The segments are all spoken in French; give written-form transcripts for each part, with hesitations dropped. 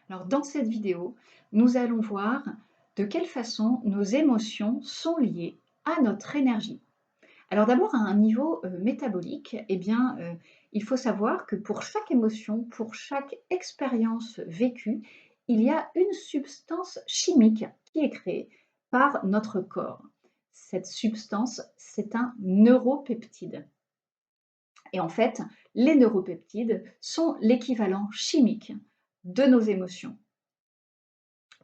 Alors, dans cette vidéo, nous allons voir de quelle façon nos émotions sont liées à notre énergie. Alors d'abord, à un niveau métabolique, il faut savoir que pour chaque émotion, pour chaque expérience vécue, il y a une substance chimique qui est créée par notre corps. Cette substance, c'est un neuropeptide. Et en fait, les neuropeptides sont l'équivalent chimique de nos émotions.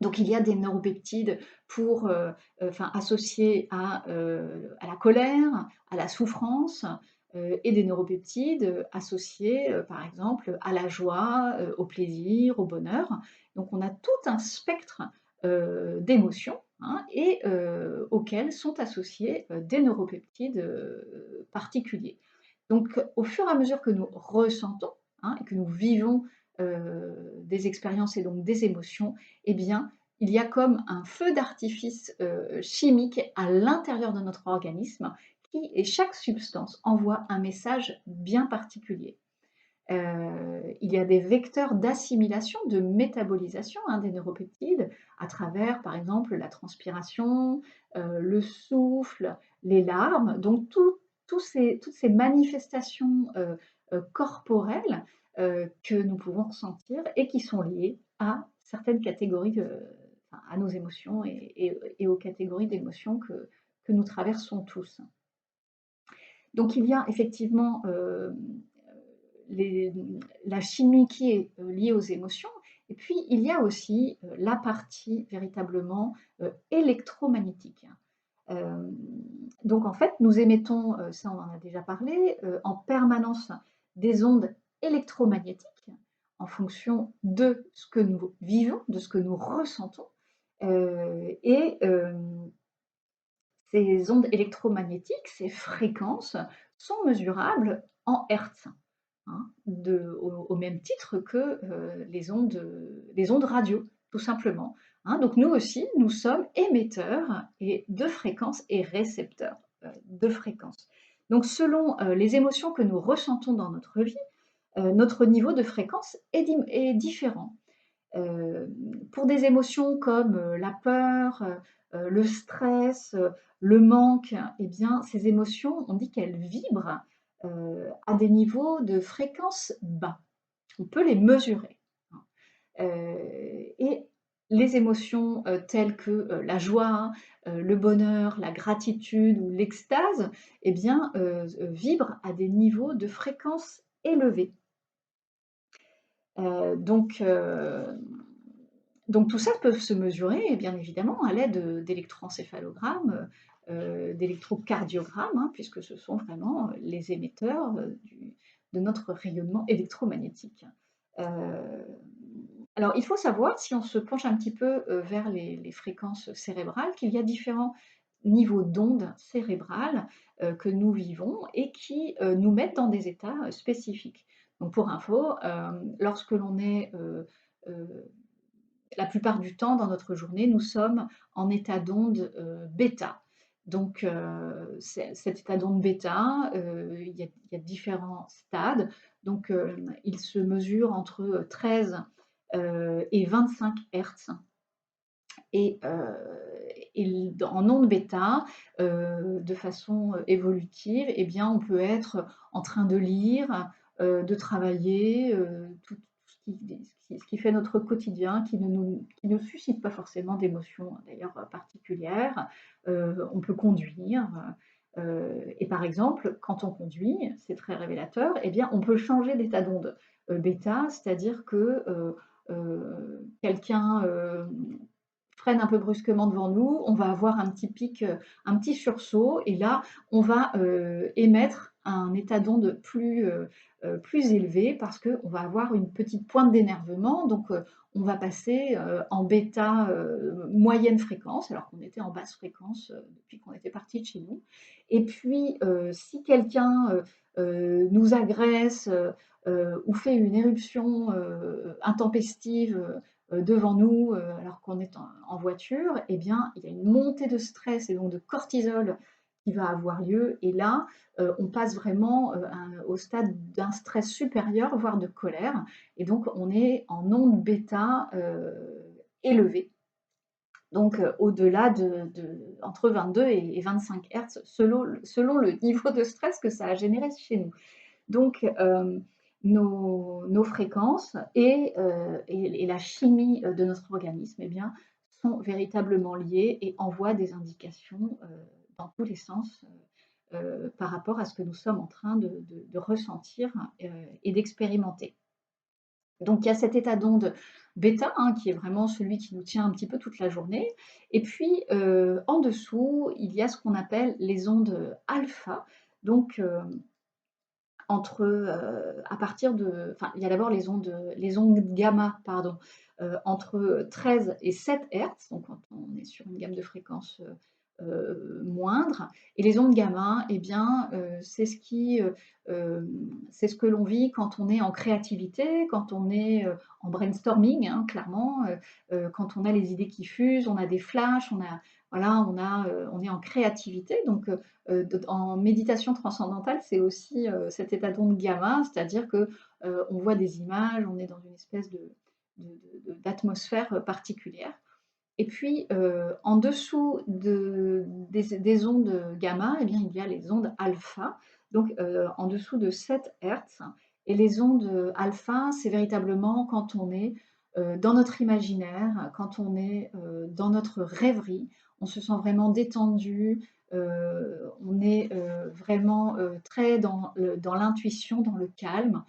Donc il y a des neuropeptides pour, associés à la colère, à la souffrance, et des neuropeptides, associés, par exemple, à la joie, au plaisir, au bonheur. Donc on a tout un spectre, d'émotions, hein, auxquels sont associés, des neuropeptides, particuliers. Donc au fur et à mesure que nous ressentons, hein, et que nous vivons, des expériences et donc des émotions, eh bien, il y a comme un feu d'artifice, chimique à l'intérieur de notre organisme et chaque substance envoie un message bien particulier. Il y a des vecteurs d'assimilation, de métabolisation, hein, des neuropeptides à travers, par exemple, la transpiration, le souffle, les larmes. Donc toutes ces manifestations, corporelles, que nous pouvons ressentir et qui sont liées à certaines catégories à nos émotions et aux catégories d'émotions que nous traversons tous. Donc il y a effectivement, les la chimie qui est, liée aux émotions et puis il y a aussi, la partie véritablement, électromagnétique. Hem, donc en fait, nous émettons, ça on en a déjà parlé, en permanence des ondes électromagnétiques en fonction de ce que nous vivons, de ce que nous ressentons, ces ondes électromagnétiques, ces fréquences sont mesurables en hertz, hein, au même titre que les ondes radio, tout simplement, hein. Donc nous aussi, nous sommes émetteurs de fréquences et récepteurs de fréquences. Donc selon les émotions que nous ressentons dans notre vie, notre niveau de fréquence est différent. Pour des émotions comme, la peur, le stress, le manque, eh bien, ces émotions, on dit qu'elles vibrent, à des niveaux de fréquence bas. On peut les mesurer, hein. Et les émotions, telles que, la joie, le bonheur, la gratitude ou l'extase, eh bien, vibrent à des niveaux de fréquence élevés. Heu, donc heu donc tout ça peut se mesurer, bien évidemment, à l'aide, d'électroencéphalogrammes, d'électrocardiogrammes, hein, puisque ce sont vraiment, les émetteurs, de notre rayonnement électromagnétique. Heu, alors il faut savoir, si on se penche un petit peu, vers les fréquences cérébrales, qu'il y a différents niveaux d'ondes cérébrales, que nous vivons et qui, nous mettent dans des états, spécifiques. Donc pour info, lorsque l'on est, heu la plupart du temps dans notre journée, nous sommes en état d'onde, bêta. Donc cet état d'onde bêta, il y a différents stades. Donc il se mesure entre 13, et 25 hertz en onde bêta, de façon, évolutive, eh bien, on peut être en train de lire, de travailler, tout ce qui fait notre quotidien, qui ne suscite pas forcément d'émotions, d'ailleurs, particulières. On peut conduire, et par exemple, quand on conduit, c'est très révélateur, eh bien, on peut changer d'état d'onde, bêta, c'est-à-dire que, quelqu'un, freine un peu brusquement devant nous, on va avoir un petit pic, un petit sursaut et là, on va, émettre un état d'onde plus élevé parce qu'on va avoir une petite pointe d'énervement. Donc, on va passer, en bêta, moyenne fréquence, alors qu'on était en basse fréquence, depuis qu'on était parti de chez nous. Et puis, si quelqu'un, nous agresse, ou fait une éruption, intempestive, devant nous, alors qu'on est en voiture, eh bien, il y a une montée de stress et donc de cortisol qui va avoir lieu et là, on passe vraiment, au stade d'un stress supérieur, voire de colère et donc on est en onde bêta, élevée. Donc, au-delà entre 22 et 25 hertz selon le niveau de stress que ça a généré chez nous. Donc, nos fréquences et la chimie, de notre organisme, eh bien, sont véritablement liées et envoient des indications, dans tous les sens, par rapport à ce que nous sommes en train de ressentir, et d'expérimenter. Donc il y a cet état d'onde bêta, hein, qui est vraiment celui qui nous tient un petit peu toute la journée et puis, en dessous, il y a ce qu'on appelle les ondes, alpha. Donc, à partir de enfin, il y a d'abord les ondes gamma, pardon, entre 13 et 7 hertz, donc quand on est sur une gamme de fréquences, moindre et les ondes gamma eh bien, c'est ce que l'on vit quand on est en créativité, quand on est, en brainstorming, hein, clairement, quand on a les idées qui fusent, on a des flashs, voilà, on est en créativité donc en méditation transcendantale, c'est aussi cet état d'onde gamma, c'est-à-dire que on voit des images, on est dans une espèce d'atmosphère particulière. Et puis en dessous des ondes gamma, eh bien, il y a les ondes alpha, donc en dessous de 7 Hertz. Et les ondes alpha, c'est véritablement quand on est dans notre imaginaire, quand on est dans notre rêverie, on se sent vraiment détendu, on est vraiment très dans l'intuition, dans le calme.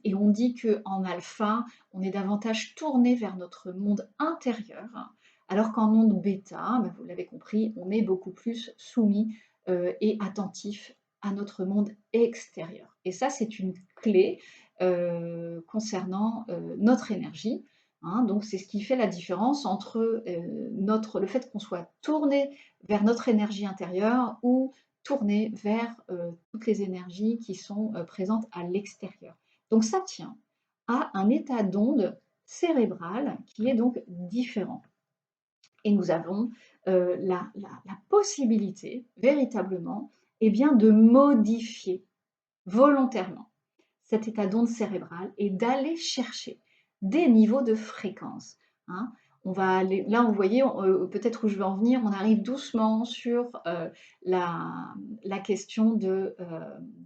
Et on dit qu'en alpha, on est davantage tourné vers notre monde intérieur, alors qu'en onde bêta, bah, vous l'avez compris, on est beaucoup plus soumis et attentif à notre monde extérieur. Et ça, c'est une clé concernant notre énergie, hein. Donc, c'est ce qui fait la différence entre le fait qu'on soit tourné vers notre énergie intérieure ou tourné vers toutes les énergies qui sont présentes à l'extérieur. Donc, ça tient à un état d'onde cérébral qui est donc différent. Et nous avons la possibilité véritablement eh bien, de modifier volontairement cet état d'onde cérébrale et d'aller chercher des niveaux de fréquence, hein. On va aller, là, vous voyez, peut-être où je veux en venir, on arrive doucement sur la question de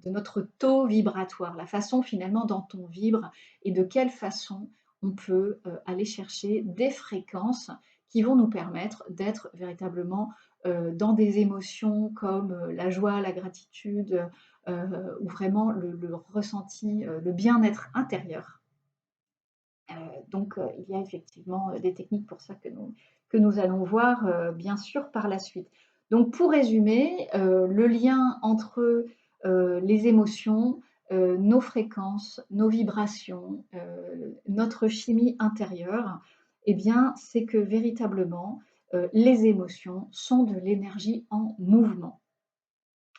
notre taux vibratoire, la façon finalement dont on vibre et de quelle façon on peut aller chercher des fréquences qui vont nous permettre d'être véritablement dans des émotions comme la joie, la gratitude, ou vraiment le ressenti, le bien-être intérieur. Donc il y a effectivement des techniques pour ça que nous allons voir bien sûr par la suite. Donc pour résumer, le lien entre les émotions, nos fréquences, nos vibrations, notre chimie intérieure, eh bien, c'est que véritablement, les émotions sont de l'énergie en mouvement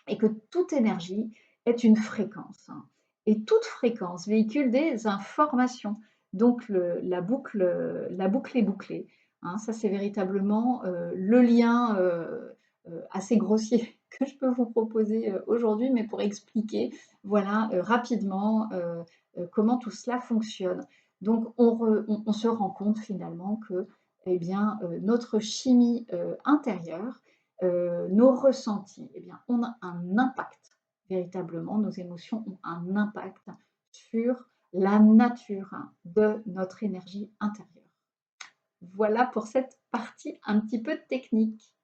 et que toute énergie est une fréquence, hein. Et toute fréquence véhicule des informations. Donc la boucle est bouclée, hein. Ça, c'est véritablement le lien assez grossier que je peux vous proposer aujourd'hui, mais pour expliquer voilà, rapidement comment tout cela fonctionne. Donc on se rend compte finalement que eh bien, notre chimie intérieure nos ressentis, eh bien, ont un impact véritablement, nos émotions ont un impact sur la nature de notre énergie intérieure. Voilà pour cette partie un petit peu technique.